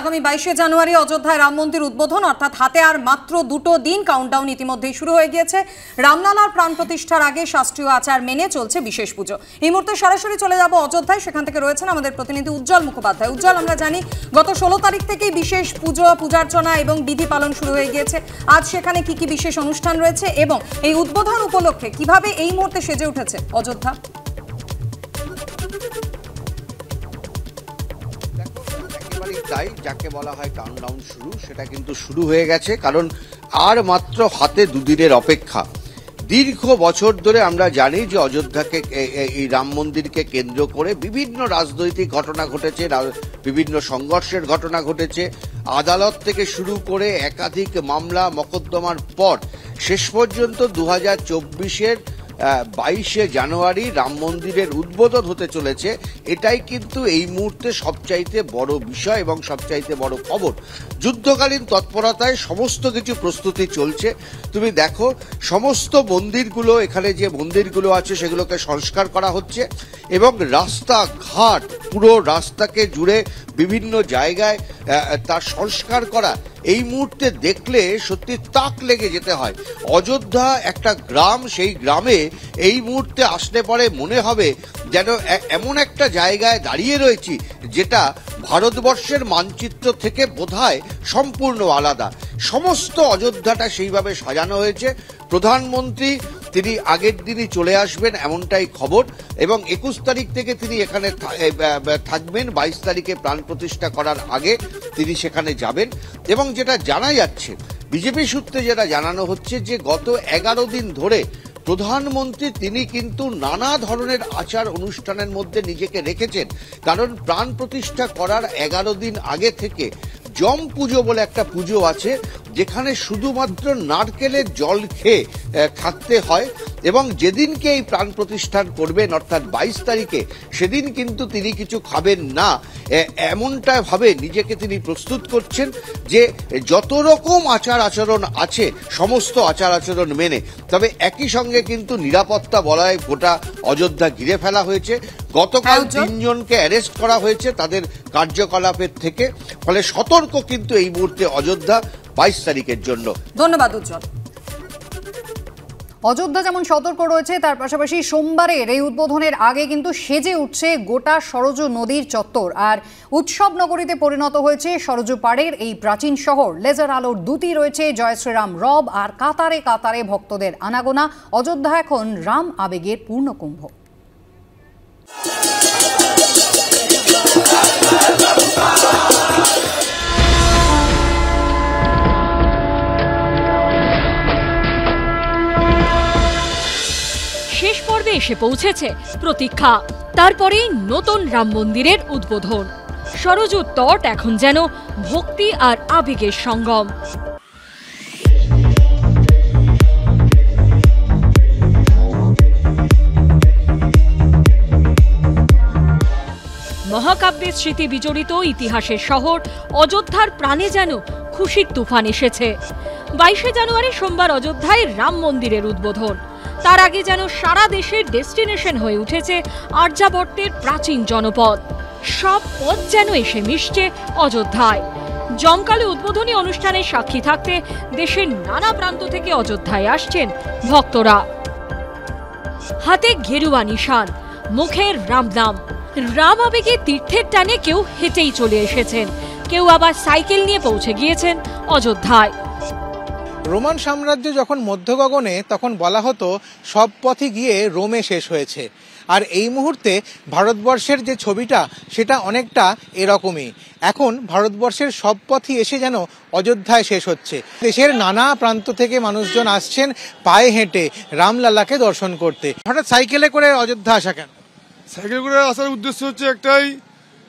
আগামী 22শে জানুয়ারি অযোধ্যায় রাম মন্দির উদ্বোধন, অর্থাৎ হাতে আর মাত্র 2 দিন। কাউন্টডাউন ইতিমধ্যেই শুরু হয়ে গিয়েছে। রামলালার প্রাণ প্রতিষ্ঠার আগে শাস্ত্রীয় আচার মেনে চলছে বিশেষ পুজো। এই মুহূর্তে সরাসরি চলে যাব অযোধ্যায়। সেখান থেকে রয়েছেন আমাদের প্রতিনিধি উজ্জ্বল মুখোপাধ্যায়। উজ্জ্বল, আমরা জানি গত 16 তারিখ থেকেই বিশেষ পুজো, পূজার্চনা এবং বিধি পালন শুরু হয়ে গিয়েছে। আজ সেখানে কি কি বিশেষ অনুষ্ঠান রয়েছে এবং এই উদ্বোধন উপলক্ষে কিভাবে এই মুহূর্তে সেজে উঠেছে অযোধ্যা? তাই যাকে বলা হয় কাউন্টডাউন শুরু, সেটা কিন্তু শুরু হয়ে গেছে। কারণ আর মাত্র হাতে 2 দিনের অপেক্ষা। দীর্ঘ বছর ধরে আমরা জানি যে অযোধ্যাকে, এই রাম মন্দিরকে কেন্দ্র করে বিভিন্ন রাজনৈতিক ঘটনা ঘটেছে, বিভিন্ন সংঘর্ষের ঘটনা ঘটেছে। আদালত থেকে শুরু করে একাধিক মামলা মকদ্দমার পর শেষ পর্যন্ত 2024-এর 22শে জানুয়ারি রাম মন্দিরের উদ্বোধন হতে চলেছে। এটাই কিন্তু এই মুহূর্তে সবচাইতে বড় বিষয় এবং সবচাইতে বড় খবর। যুদ্ধকালীন তৎপরতায় সমস্ত কিছু প্রস্তুতি চলছে। তুমি দেখো, সমস্ত মন্দিরগুলো, এখানে যে মন্দিরগুলো আছে সেগুলোকে সংস্কার করা হচ্ছে এবং রাস্তাঘাট, পুরো রাস্তাকে জুড়ে বিভিন্ন জায়গায় তার সংস্কার করা। এই মুহূর্তে দেখলে সত্যি তাক লেগে যেতে হয়। অযোধ্যা একটা গ্রাম, সেই গ্রামে এই মুহূর্তে আসলে পরে মনে হবে যেন এমন একটা জায়গায় দাঁড়িয়ে রয়েছি যেটা ভারতবর্ষের মানচিত্র থেকে বোধহয় সম্পূর্ণ আলাদা। সমস্ত অযোধ্যাটা সেইভাবে সাজানো হয়েছে। প্রধানমন্ত্রী তিনি আগের দিনই চলে আসবেন এমনটাই খবর, এবং 21 তারিখ থেকে তিনি এখানে থাকবেন। 22 তারিখে প্রাণ প্রতিষ্ঠা করার আগে তিনি সেখানে যাবেন। এবং যেটা জানা যাচ্ছে, বিজেপি সূত্রে যেটা জানানো হচ্ছে যে গত 11 দিন ধরে প্রধানমন্ত্রী তিনি কিন্তু নানা ধরনের আচার অনুষ্ঠানের মধ্যে নিজেকে রেখেছেন। কারণ প্রাণ প্রতিষ্ঠা করার 11 দিন আগে থেকে জম পুজো বলে একটা পুজো আছে, যেখানে শুধুমাত্র নারকেলের জল খেয়ে থাকতে হয়। এবং যেদিনকে এই প্রাণ প্রতিষ্ঠান করবেন, অর্থাৎ 22 তারিখে, সেদিন কিন্তু তিনি কিছু খাবেন না। এমনটা ভাবে নিজেকে তিনি প্রস্তুত করছেন যে যত রকম আচার আচরণ আছে সমস্ত আচার আচরণ মেনে। তবে একই সঙ্গে কিন্তু নিরাপত্তা বলয় গোটা অযোধ্যা ঘিরে ফেলা হয়েছে। গতকাল 3 জনকে অ্যারেস্ট করা হয়েছে তাদের কার্যকলাপের থেকে। ফলে সতর্ক কিন্তু এই মুহূর্তে অযোধ্যা 22 তারিখের জন্য। ধন্যবাদ উজ্জ্বল। অযোধ্যা যেমন সতর্ক রয়েছে, তার পাশাপাশি সোমবারের এই উদ্বোধনের আগে কিন্তু সেজে উঠছে গোটা সরজু নদীর চত্বর। আর উৎসব নগরীতে পরিণত হয়েছে সরজু পাড়ের এই প্রাচীন শহর। লেজার আলোর দ্যুতি রয়েছে, জয় শ্রীরাম রব, আর কাতারে কাতারে ভক্তদের আনাগোনা। অযোধ্যা এখন রাম আবেগের পূর্ণকুম্ভ। শেষ পর্বে এসে পৌঁছেছে প্রতীক্ষা। তারপরেই নতুন রাম মন্দিরের উদ্বোধন। সরজু তট এখন যেন ভক্তি আর আবেগের সঙ্গম। মহাকাব্যের স্মৃতি বিজড়িত ইতিহাসের শহর অযোধ্যার প্রাণে যেন খুশির তুফান এসেছে। 22শে জানুয়ারি সোমবার অযোধ্যায় রাম মন্দিরের উদ্বোধন। তার আগে যেন সারা দেশের ডেস্টিনেশন হয়ে উঠেছে আর্যাবর্তের প্রাচীন জনপদ। সব পথ যেন এসে মিশছে অযোধ্যায়। জমকালো উদ্বোধনী অনুষ্ঠানের সাক্ষী থাকতে দেশের নানা প্রান্ত থেকে অযোধ্যায় আসছেন ভক্তরা। হাতে গেরুয়া নিশান, মুখের রাম নাম। রাম আবেগে তীর্থের টানে কেউ হেঁটেই চলে এসেছেন, কেউ আবার সাইকেল নিয়ে পৌঁছে গিয়েছেন অযোধ্যায়। রোমান সাম্রাজ্য যখন মধ্য গগনে, তখন বলা হতো সব পথই গিয়ে রোমে শেষ হয়েছে। আর এই মুহূর্তে ভারতবর্ষের যে ছবিটা, সেটা অনেকটা এরকমই। এখন ভারতবর্ষের সব পথই এসে যেন অযোধ্যায় শেষ হচ্ছে। দেশের নানা প্রান্ত থেকে মানুষজন আসছেন পায়ে হেঁটে রামলালাকে দর্শন করতে। হঠাৎ সাইকেলে করে অযোধ্যা আসা কেন? সাইকেল করে আসার উদ্দেশ্য হচ্ছে একটাই,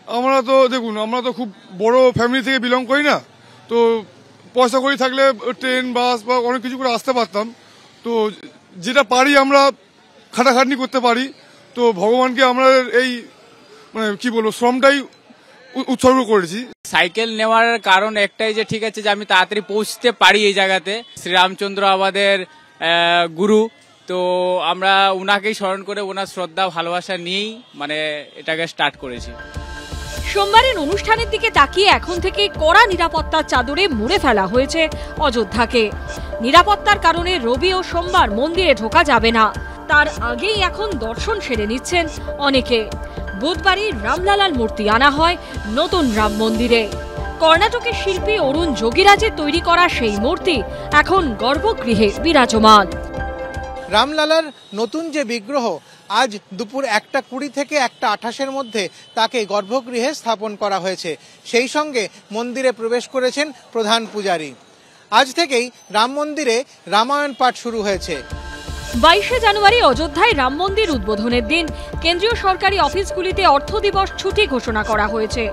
আমরা তো দেখুন, আমরা তো খুব বড় ফ্যামিলি থেকে বিলং করি না। তো পয়সা করি থাকলে ট্রেন, বাস বা অনেক কিছু করে আসতে পারতাম। তো যেটা পারি আমরা খাটাখাটনি করতে পারি। তো ভগবানকে আমরা এই কি বলবো, শ্রমটাই উৎসর্গ করেছি। সাইকেল নেওয়ার কারণ একটাই যে ঠিক আছে যে আমি তাড়াতাড়ি পৌঁছতে পারি এই জায়গাতে। শ্রীরামচন্দ্র আমাদের গুরু, তো আমরা উনাকেই স্মরণ করে ওনার শ্রদ্ধা ভালোবাসা নিয়েই এটাকে স্টার্ট করেছি। সোমবারের অনুষ্ঠানের দিকে তাকিয়ে এখন থেকে কড়া নিরাপত্তার চাদরে মুড়ে ফেলা হয়েছে অযোধ্যাকে। নিরাপত্তার কারণে রবি ও সোমবার মন্দিরে ঢোকা যাবে না, তার আগেই এখন দর্শন সেরে নিচ্ছেন অনেকে। বুধবারই রামলালার মূর্তি আনা হয় নতুন রাম মন্দিরে। কর্ণাটকের শিল্পী অরুণ যোগীরাজের তৈরি করা সেই মূর্তি এখন গর্ভগৃহে বিরাজমান। রামলালার নতুন যে বিগ্রহ আজ দুপুর 1:20 থেকে 1:28 মধ্যে তাকে গর্ভগৃহে স্থাপন করা হয়েছে। সেই সঙ্গে মন্দিরে প্রবেশ করেছেন প্রধান পূজারী। আজ থেকেই রাম মন্দিরে রামায়ণ পাঠ শুরু হয়েছে। 22শে জানুয়ারি অযোধ্যায় রাম মন্দির উদ্বোধনের দিন কেন্দ্রীয় সরকারি অফিসগুলিতে অর্থ দিবস ছুটি ঘোষণা করা হয়েছে।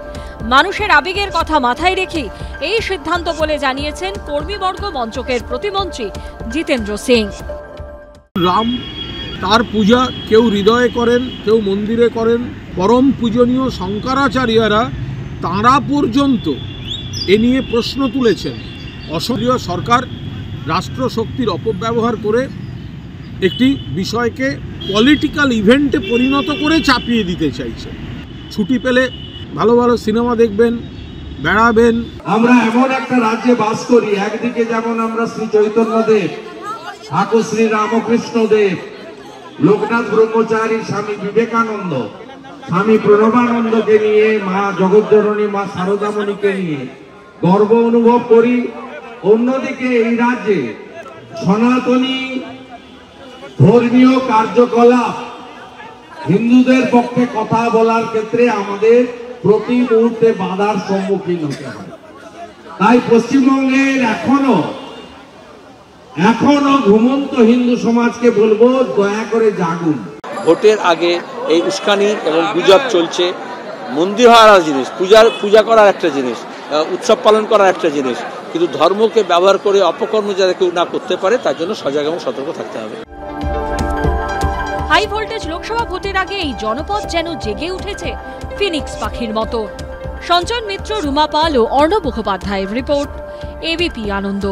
মানুষের আবেগের কথা মাথায় রেখে এই সিদ্ধান্ত বলে জানিয়েছেন কর্মীবর্গ মঞ্চকের প্রতিমন্ত্রী জিতেন্দ্র সিং। রাম তার পূজা কেউ হৃদয়ে করেন, কেউ মন্দিরে করেন। পরম পূজনীয় শঙ্করাচার্যরা তাঁরা পর্যন্ত এ নিয়ে প্রশ্ন তুলেছেন। অসহনীয় সরকার রাষ্ট্রশক্তির অপব্যবহার করে একটি বিষয়কে পলিটিক্যাল ইভেন্টে পরিণত করে চাপিয়ে দিতে চাইছে। ছুটি পেলে ভালো ভালো সিনেমা দেখবেন, বেড়াবেন। আমরা এমন একটা রাজ্যে বাস করি, একদিকে যেমন আমরা শ্রী চৈতন্যদেব, ঠাকুর শ্রী রামকৃষ্ণ দেব, লোকনাথ ব্রহ্মচারী, স্বামী বিবেকানন্দ, স্বামী প্রণবানন্দকে নিয়ে, মা জগজ্জননী মা শারদামণিকে নিয়ে গর্ব অনুভব করি। অন্যদিকে এই রাজ্যে সনাতনী ধর্মীয় কার্যকলাপ, হিন্দুদের পক্ষে কথা বলার ক্ষেত্রে আমাদের প্রতি মুহূর্তে বাধার সম্মুখীন হতে হয়। তাই পশ্চিমবঙ্গের এখনো ঘুমন্ত হিন্দু সমাজকে বলবো, দয়া করে জাগুন। ভোটের আগে এই উস্কানি এবং গুজব চলছে। মন্দির হওয়ার জিনিস, পূজা করার একটা জিনিস, উৎসব পালন করার একটা জিনিস, কিন্তু ধর্মকে ব্যবহার করে অপকর্ম যাতে কেউ না করতে পারে তার জন্য সজাগ এবং সতর্ক থাকতে হবে। হাই ভোল্টেজ লোকসভা ভোটের আগে এই জনপদ যেন জেগে উঠেছে ফিনিক্স পাখির মতো। সঞ্জন মিত্র, রুমা পাল ও অর্ণব মুখোপাধ্যায়ের রিপোর্ট, এবিপি আনন্দ।